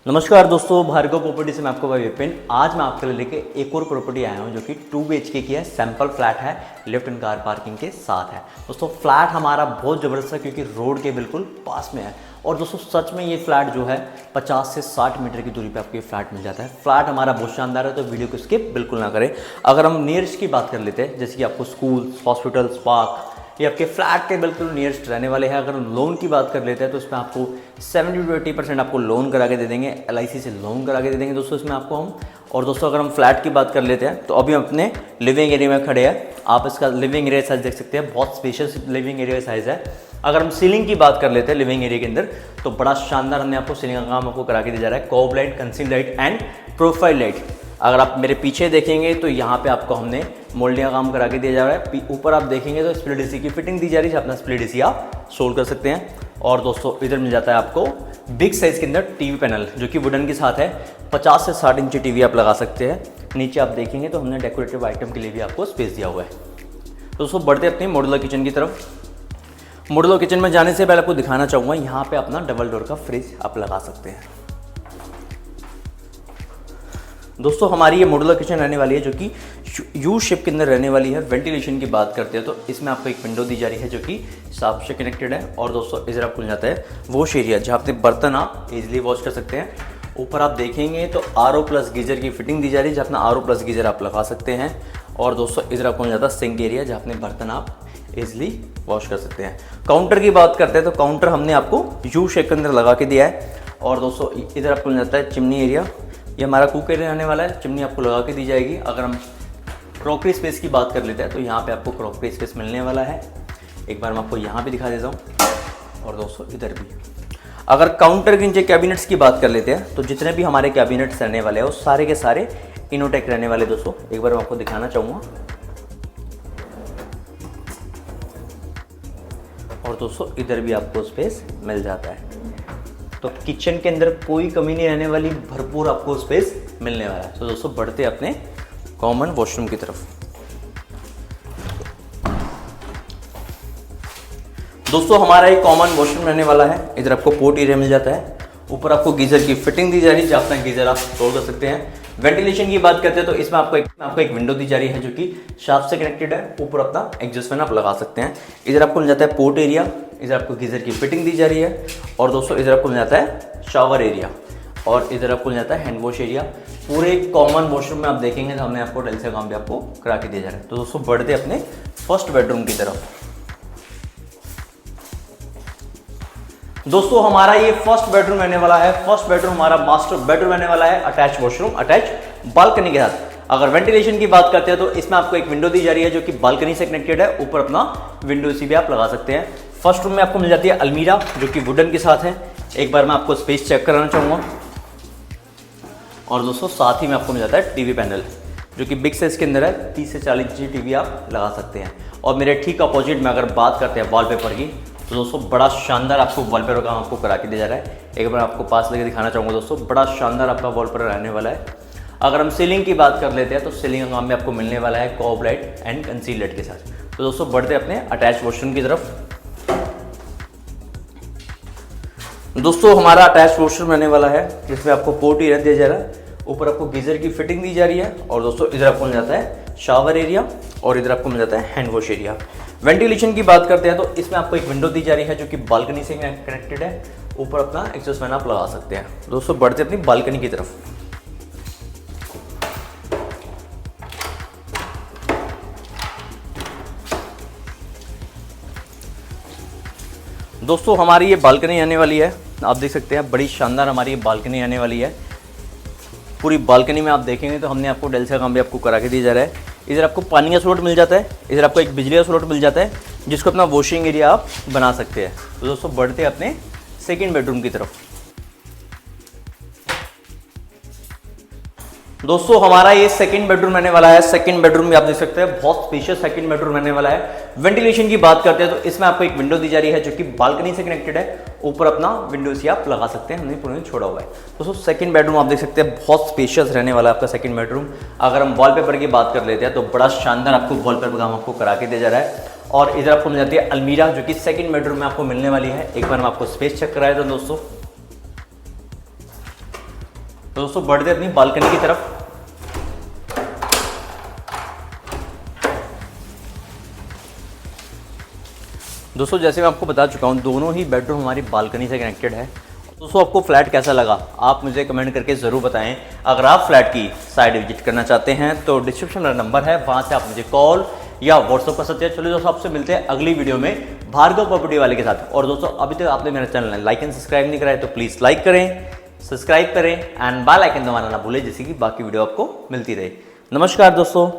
नमस्कार दोस्तों, भार्गव प्रॉपर्टी से मैं आपको भाई विपिन। आज मैं आपके लिए लेके एक और प्रॉपर्टी आया हूँ जो कि 2 BHK की है। सैंपल फ्लैट है, लिफ्ट एंड कार पार्किंग के साथ है। दोस्तों फ्लैट हमारा बहुत ज़बरदस्त है क्योंकि रोड के बिल्कुल पास में है। और दोस्तों सच में ये फ्लैट जो है 50 से 60 मीटर की दूरी पे आपको ये फ्लैट मिल जाता है। फ्लैट हमारा बहुत शानदार है, तो वीडियो को स्किप बिल्कुल ना करें। अगर हम नियरेस्ट की बात कर लेते हैं, जैसे कि आपको स्कूल, हॉस्पिटल्स, पार्क, ये आपके फ्लैट के बिल्कुल नियरेस्ट रहने वाले हैं। अगर लोन की बात कर लेते हैं तो इसमें आपको 70 to 80% आपको लोन करा के दे देंगे, LIC से लोन करा के दे देंगे दोस्तों इसमें आपको हम। और दोस्तों अगर हम फ्लैट की बात कर लेते हैं तो अभी हम अपने लिविंग एरिया में खड़े हैं। आप इसका लिविंग एरिया साइज देख सकते हैं, बहुत स्पेशियस लिविंग एरिया साइज़ है। अगर हम सीलिंग की बात कर लेते हैं लिविंग एरिया के अंदर, तो बड़ा शानदार हमने आपको सीलिंग का काम आपको करा के दिया जा रहा है। COB light, conceal light and profile light. अगर आप मेरे पीछे देखेंगे तो यहाँ पे आपको हमने मोल्डिंग का काम करा के दिया जा रहा है। ऊपर आप देखेंगे तो स्प्लिट AC की फिटिंग दी जा रही है, अपना स्प्लिट AC आप सोल्ड कर सकते हैं। और दोस्तों इधर मिल जाता है आपको बिग साइज़ के अंदर टीवी पैनल जो कि वुडन के साथ है। 50 से 60 इंच टीवी आप लगा सकते हैं। नीचे आप देखेंगे तो हमने डेकोरेटिव आइटम के लिए भी आपको स्पेस दिया हुआ है। दोस्तों बढ़ते अपनी मॉड्यूलर किचन की तरफ। मॉड्यूलर किचन में जाने से पहले आपको दिखाना चाहूँगा, यहाँ पे अपना डबल डोर का फ्रिज आप लगा सकते हैं। दोस्तों हमारी ये मॉड्यूलर किचन रहने वाली है जो कि यू शेप के अंदर रहने वाली है। वेंटिलेशन की बात करते हैं तो इसमें आपको एक विंडो दी जा रही है जो कि साफ से कनेक्टेड है। और दोस्तों इधर आपको मिल जाता है वॉश एरिया, जहाँ अपने बर्तन आप इजीली वॉश कर सकते हैं। ऊपर आप देखेंगे तो RO प्लस गीजर की फिटिंग दी जा रही है, जहाँ अपना RO प्लस गीजर आप लगा सकते हैं। और दोस्तों इधर आपको मिल जाता है सिंक एरिया, जहाँ अपने बर्तन आप इजीली वॉश कर सकते हैं। काउंटर की बात करते हैं तो काउंटर हमने आपको यू शेप के अंदर लगा के दिया है। और दोस्तों इधर आपको मिल जाता है चिमनी एरिया, ये हमारा कुक एरिया रहने वाला है। चिमनी आपको लगा के दी जाएगी। अगर हम क्रॉकरी स्पेस की बात कर लेते हैं तो यहाँ पे आपको क्रॉकरी स्पेस मिलने वाला है। एक बार मैं आपको यहाँ भी दिखा देता हूँ। और दोस्तों इधर भी अगर काउंटर के नीचे कैबिनेट्स की बात कर लेते हैं तो जितने भी हमारे कैबिनेट्स रहने वाले हैं वो सारे के सारे इनोटेक रहने वाले। दोस्तों एक बार मैं आपको दिखाना चाहूँगा। और दोस्तों इधर भी आपको स्पेस मिल जाता है, तो किचन के अंदर कोई कमी नहीं रहने वाली, भरपूर आपको स्पेस मिलने वाला है। तो दोस्तों बढ़ते अपने कॉमन वॉशरूम की तरफ। दोस्तों हमारा एक कॉमन वॉशरूम रहने वाला है। इधर आपको पोर्ट एरिया मिल जाता है। ऊपर आपको गीजर की फिटिंग दी जा रही है, जहाँ अपना गीजर आप स्टोर कर सकते हैं। वेंटिलेशन की बात करते हैं तो इसमें आपको एक विंडो दी जा रही है जो कि शाफ्ट से कनेक्टेड है। ऊपर अपना एग्जॉस्ट फैन आप लगा सकते हैं। इधर आपको मिल जाता है पोर्ट एरिया, इधर आपको गीजर की फिटिंग दी जा रही है। और दोस्तों इधर आपको मिल जाता है शावर एरिया, और इधर आपको मिल जाता है हैंड वॉश एरिया। पूरे कॉमन वॉशरूम में आप देखेंगे तो हमने आपको टाइल्स का काम भी आपको करा के दिया जा रहा है। तो दोस्तों बढ़ते अपने फर्स्ट बेडरूम की तरफ। दोस्तों हमारा ये फर्स्ट बेडरूम रहने वाला है। फर्स्ट बेडरूम हमारा मास्टर बेडरूम रहने वाला है, अटैच वॉशरूम, अटैच बालकनी के साथ। अगर वेंटिलेशन की बात करते हैं तो इसमें आपको एक विंडो दी जा रही है जो कि बालकनी से कनेक्टेड है। ऊपर अपना विंडो AC भी आप लगा सकते हैं। फर्स्ट रूम में आपको मिल जाती है अलमीरा जो कि वुडन के साथ है। एक बार मैं आपको स्पेस चेक कराना चाहूँगा। और दोस्तों साथ ही में आपको मिल जाता है टीवी पैनल जो कि बिग साइज के अंदर है। 30 से 40 इंच टीवी आप लगा सकते हैं। और मेरे ठीक अपोजिट में अगर बात करते हैं वॉलपेपर की, तो दोस्तों बड़ा शानदार आपको वॉलपेपर का आपको करा के दिया जा रहा है। एक बार आपको पास लेके दिखाना चाहूँगा। दोस्तों बड़ा शानदार आपका वॉलपेपर रहने वाला है। अगर हम सीलिंग की बात कर लेते हैं तो सीलिंग का काम भी आपको मिलने वाला है COB light and conceal light के साथ। तो दोस्तों बढ़ते अपने अटैच वॉशरूम की तरफ। दोस्तों हमारा अटैच वॉशरूम रहने वाला है जिसमें आपको पोर्ट एरिया दिया जा रहा है। ऊपर आपको गीजर की फिटिंग दी जा रही है। और दोस्तों इधर आपको मिल जाता है शावर एरिया, और इधर आपको मिल जाता है हैंड वॉश एरिया। वेंटिलेशन की बात करते हैं तो इसमें आपको एक विंडो दी जा रही है जो कि बालकनी से कनेक्टेड है। ऊपर अपना एग्जॉस्ट फैन आप लगा सकते हैं। दोस्तों बढ़ते अपनी बालकनी की तरफ। दोस्तों हमारी ये बालकनी आने वाली है, आप देख सकते हैं बड़ी शानदार हमारी ये बालकनी आने वाली है। पूरी बालकनी में आप देखेंगे तो हमने आपको डेल्स का काम भी आपको करा के दिया जा रहा है। इधर आपको पानी का स्लॉट मिल जाता है, इधर आपको एक बिजली का स्लॉट मिल जाता है जिसको अपना वॉशिंग एरिया आप बना सकते हैं। तो दोस्तों बढ़ते अपने सेकेंड बेडरूम की तरफ। दोस्तों हमारा ये सेकंड बेडरूम रहने वाला है। सेकंड बेडरूम में आप देख सकते हैं बहुत स्पेशियस सेकंड बेडरूम रहने वाला है। वेंटिलेशन की बात करते हैं तो इसमें आपको एक विंडो दी जा रही है जो कि बालकनी से कनेक्टेड है। ऊपर अपना विंडो से आप लगा सकते हैं, हमने पूरे छोड़ा हुआ है। दोस्तों सेकंड बेडरूम आप देख सकते हैं बहुत स्पेशियस रहने वाला है आपका सेकंड बेडरूम। अगर हम वॉलपेपर की बात कर लेते हैं तो बड़ा शानदार आपको वॉलपेपर काम आपको करा के दिया जा रहा है। और इधर आपको मिल जाती है अलमीरा जो कि सेकंड बेडरूम में आपको मिलने वाली है। एक बार मैं आपको स्पेस चेक कराया था दोस्तों। तो दोस्तों बढ़ते अपनी बालकनी की तरफ। दोस्तों जैसे मैं आपको बता चुका हूँ, दोनों ही बेडरूम हमारी बालकनी से कनेक्टेड है। दोस्तों आपको फ्लैट कैसा लगा आप मुझे कमेंट करके ज़रूर बताएं। अगर आप फ्लैट की साइट विजिट करना चाहते हैं तो डिस्क्रिप्शन में नंबर है, वहाँ से आप मुझे कॉल या व्हाट्सअप कर सकते हैं। चलिए दोस्तों आपसे मिलते हैं अगली वीडियो में भार्गव प्रॉपर्टी वाले के साथ। और दोस्तों अभी तक आपने मेरा चैनल लाइक एंड सब्सक्राइब नहीं कराया तो प्लीज़ लाइक करें, सब्सक्राइब करें एंड बेल आइकन दबाना ना भूलें, जिससे कि बाकी वीडियो आपको मिलती रहे। नमस्कार दोस्तों।